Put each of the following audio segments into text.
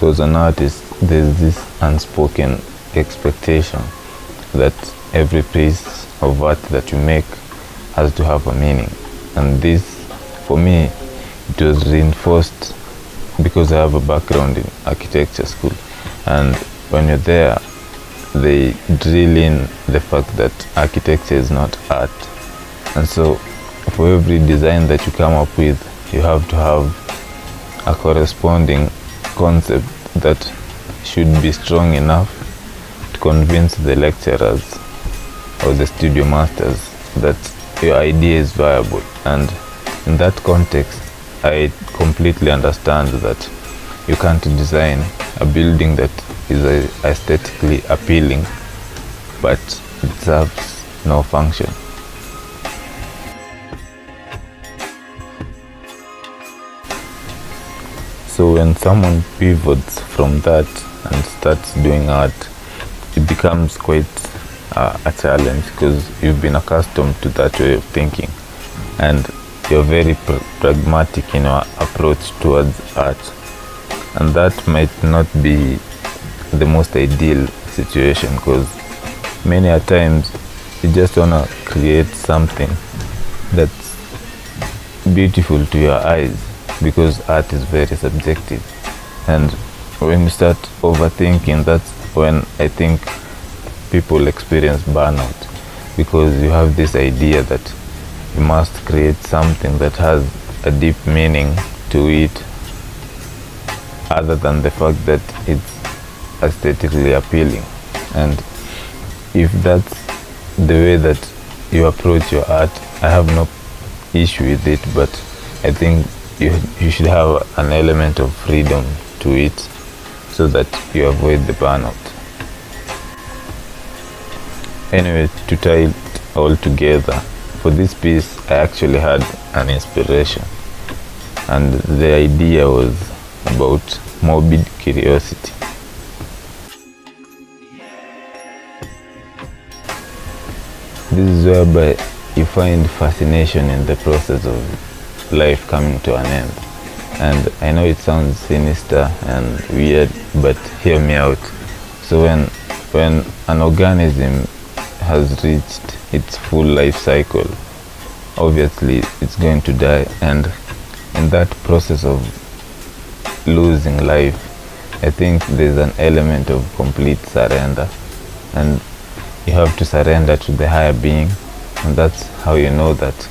So as an artist, there's this unspoken expectation that every piece of art that you make has to have a meaning. And this, for me, it was reinforced because I have a background in architecture school. And when you're there, they drill in the fact that architecture is not art. And so for every design that you come up with, you have to have a corresponding concept that should be strong enough to convince the lecturers or the studio masters that your idea is viable. And in that context, I completely understand that you can't design a building that is aesthetically appealing but it serves no function. So when someone pivots from that and starts doing art, it becomes quite a challenge because you've been accustomed to that way of thinking and you're very pragmatic in your approach towards art, and that might not be the most ideal situation because many a times you just want to create something that's beautiful to your eyes, because art is very subjective. And when you start overthinking, that's when I think people experience burnout, because you have this idea that you must create something that has a deep meaning to it other than the fact that it's aesthetically appealing. And if that's the way that you approach your art, I have no issue with it, but I think you should have an element of freedom to it so that you avoid the burnout. Anyway, to tie it all together, for this piece I actually had an inspiration, and the idea was about morbid curiosity. This is whereby you find fascination in the process of life coming to an end. And I know it sounds sinister and weird, but hear me out. So when an organism has reached its full life cycle, obviously it's going to die, and in that process of losing life, I think there's an element of complete surrender, and you have to surrender to the higher being, and that's how you know that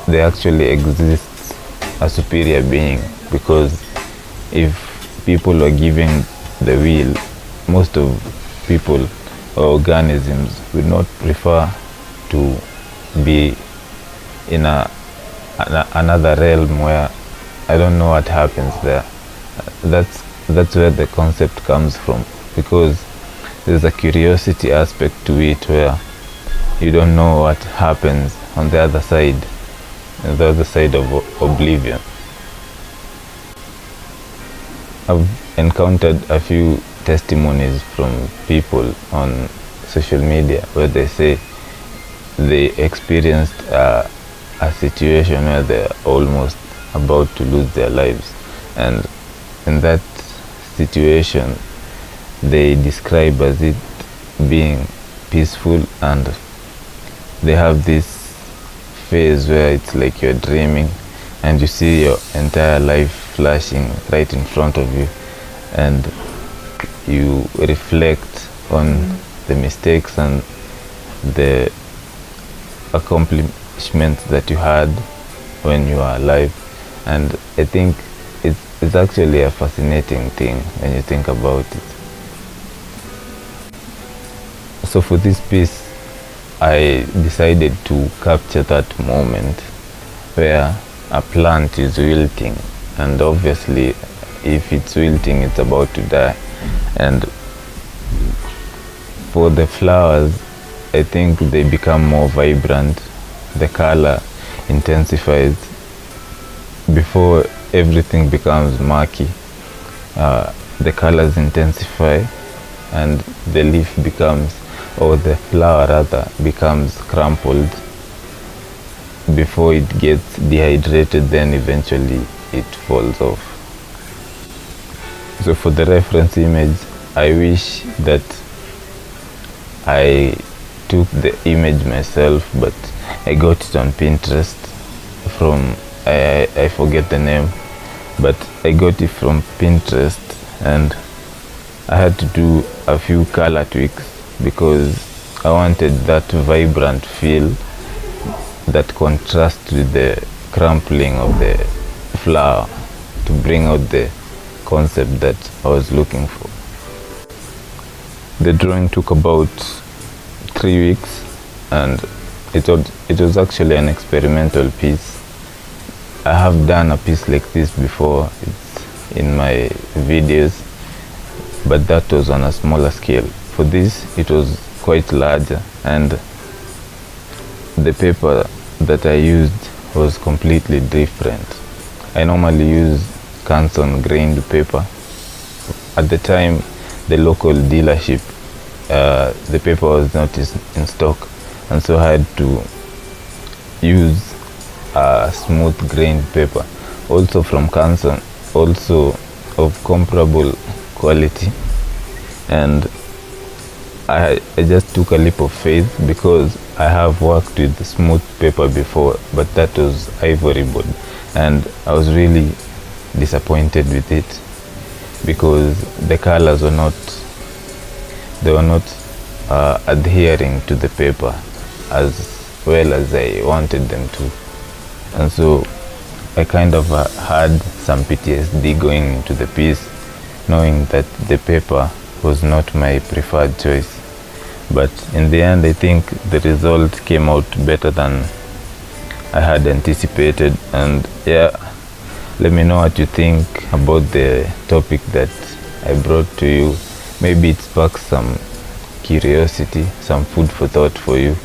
there actually exists a superior being. Because if people were given the will, most of people or organisms would not prefer to be in another realm where I don't know what happens there. That's where the concept comes from, because there's a curiosity aspect to it where you don't know what happens on the other side of oblivion. I've encountered a few testimonies from people on social media where they say they experienced a situation where they're almost about to lose their lives, and in that situation they describe as it being peaceful, and they have this phase where it's like you're dreaming and you see your entire life flashing right in front of you, and you reflect on the mistakes and the accomplishments that you had when you were alive. And I think it's actually a fascinating thing when you think about it. So for this piece, I decided to capture that moment where a plant is wilting, and obviously if it's wilting, it's about to die. And for the flowers, I think they become more vibrant, the color intensifies before everything becomes murky. The colors intensify and the leaf becomes, or the flower rather, becomes crumpled before it gets dehydrated, then eventually it falls off. So for the reference image, I wish that I took the image myself, but I got it on Pinterest from I forget the name, but I got it from Pinterest, and I had to do a few color tweaks because I wanted that vibrant feel, that contrast with the crumpling of the flower, to bring out the concept that I was looking for. The drawing took about 3 weeks, and it was actually an experimental piece. I have done a piece like this before, it's in my videos, but that was on a smaller scale. For this, it was quite larger, and the paper that I used was completely different. I normally use Canson grained paper. At the time, the local dealership, the paper was not in stock, and so I had to use a smooth grained paper, also from Canson, also of comparable quality. And I just took a leap of faith because I have worked with smooth paper before, but that was ivory board, and I was really disappointed with it because the colors were not adhering to the paper as well as I wanted them to. And so I kind of had some PTSD going into the piece, knowing that the paper was not my preferred choice. But in the end, I think the result came out better than I had anticipated. And yeah, let me know what you think about the topic that I brought to you. Maybe it sparks some curiosity, some food for thought for you,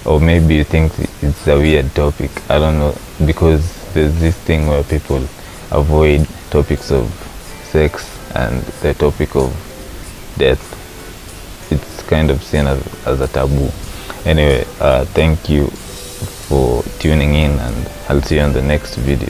or maybe you think it's a weird topic. I don't know, because there's this thing where people avoid topics of sex and the topic of death. It's kind of seen as a taboo. Anyway, thank you for tuning in, and I'll see you on the next video.